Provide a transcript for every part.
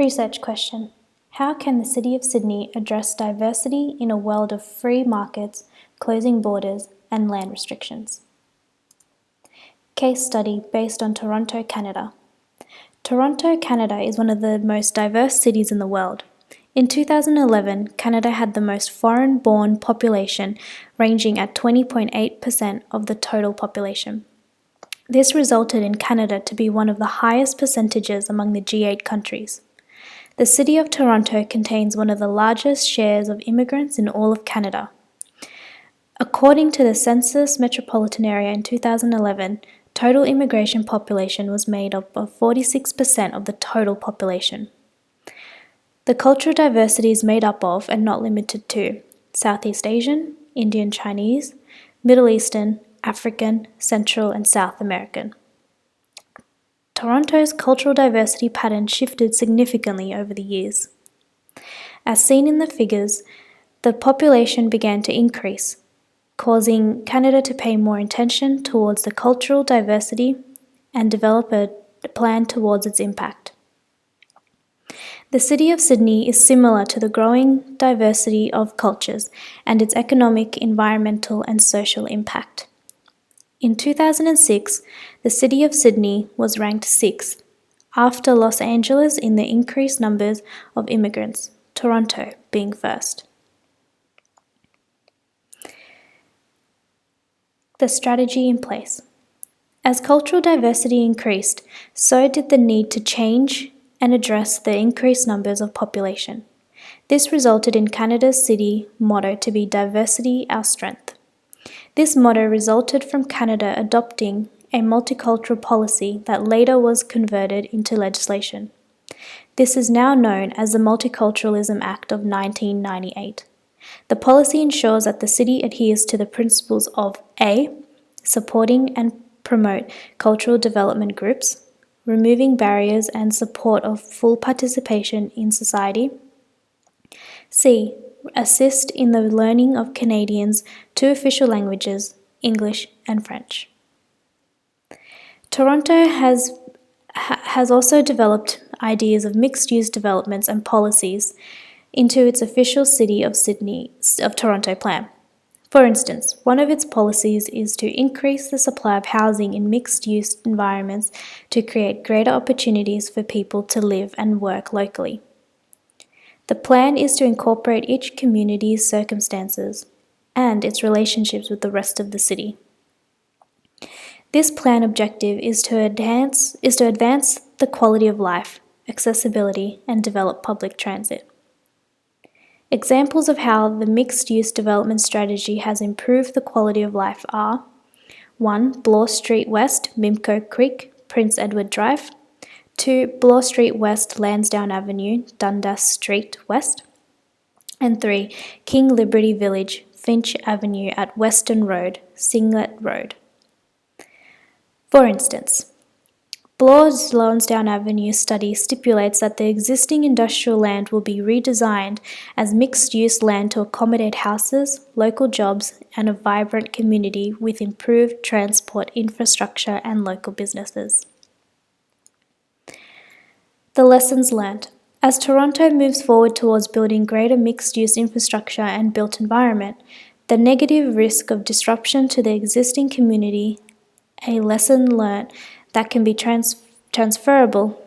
Research question. How can the City of Sydney address diversity in a world of free markets, closing borders, and land restrictions? Case study based on Toronto, Canada. Toronto, Canada is one of the most diverse cities in the world. In 2011, Canada had the most foreign-born population, ranging at 20.8% of the total population. This resulted in Canada to be one of the highest percentages among the G8 countries. The City of Toronto contains one of the largest shares of immigrants in all of Canada. According to the Census Metropolitan Area in 2011, total immigration population was made up of 46% of the total population. The cultural diversity is made up of, and not limited to, Southeast Asian, Indian Chinese, Middle Eastern, African, Central and South American. Toronto's cultural diversity pattern shifted significantly over the years. As seen in the figures, the population began to increase, causing Canada to pay more attention towards the cultural diversity and develop a plan towards its impact. The City of Sydney is similar to the growing diversity of cultures and its economic, environmental and social impact. In 2006, the City of Sydney was ranked 6th, after Los Angeles in the increased numbers of immigrants, Toronto being first. The strategy in place. As cultural diversity increased, so did the need to change and address the increased numbers of population. This resulted in Canada's city motto to be Diversity Our Strength. This motto resulted from Canada adopting a multicultural policy that later was converted into legislation. This is now known as the Multiculturalism Act of 1998. The policy ensures that the city adheres to the principles of A. Supporting and promote cultural development groups, removing barriers and support of full participation in society. C. Assist in the learning of Canadians' two official languages, English and French. Toronto has also developed ideas of mixed-use developments and policies into its official City of Toronto plan. For instance, one of its policies is to increase the supply of housing in mixed-use environments to create greater opportunities for people to live and work locally. The plan is to incorporate each community's circumstances and its relationships with the rest of the city. This plan objective is to advance the quality of life, accessibility, and develop public transit. Examples of how the mixed-use development strategy has improved the quality of life are 1. Bloor Street West, Mimco Creek, Prince Edward Drive. 2. Bloor Street West, Lansdowne Avenue, Dundas Street West. And 3. King Liberty Village, Finch Avenue at Western Road, Singlet Road. For instance, Bloor's Lansdowne Avenue study stipulates that the existing industrial land will be redesigned as mixed-use land to accommodate houses, local jobs, and a vibrant community with improved transport infrastructure and local businesses. The lessons learned. As Toronto moves forward towards building greater mixed-use infrastructure and built environment, the negative risk of disruption to the existing community, a lesson learned that can be transferable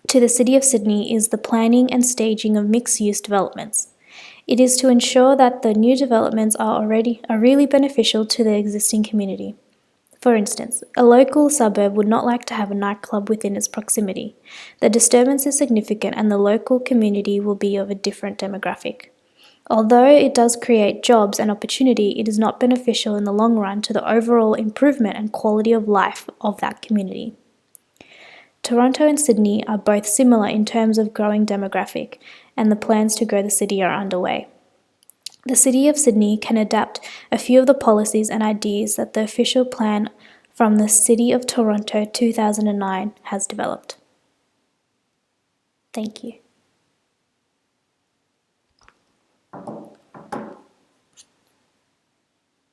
to the City of Sydney, is the planning and staging of mixed-use developments. It is to ensure that the new developments are really beneficial to the existing community. For instance, a local suburb would not like to have a nightclub within its proximity. The disturbance is significant and the local community will be of a different demographic. Although it does create jobs and opportunity, it is not beneficial in the long run to the overall improvement and quality of life of that community. Toronto and Sydney are both similar in terms of growing demographic, and the plans to grow the city are underway. The City of Sydney can adapt a few of the policies and ideas that the official plan from the City of Toronto 2009 has developed. Thank you.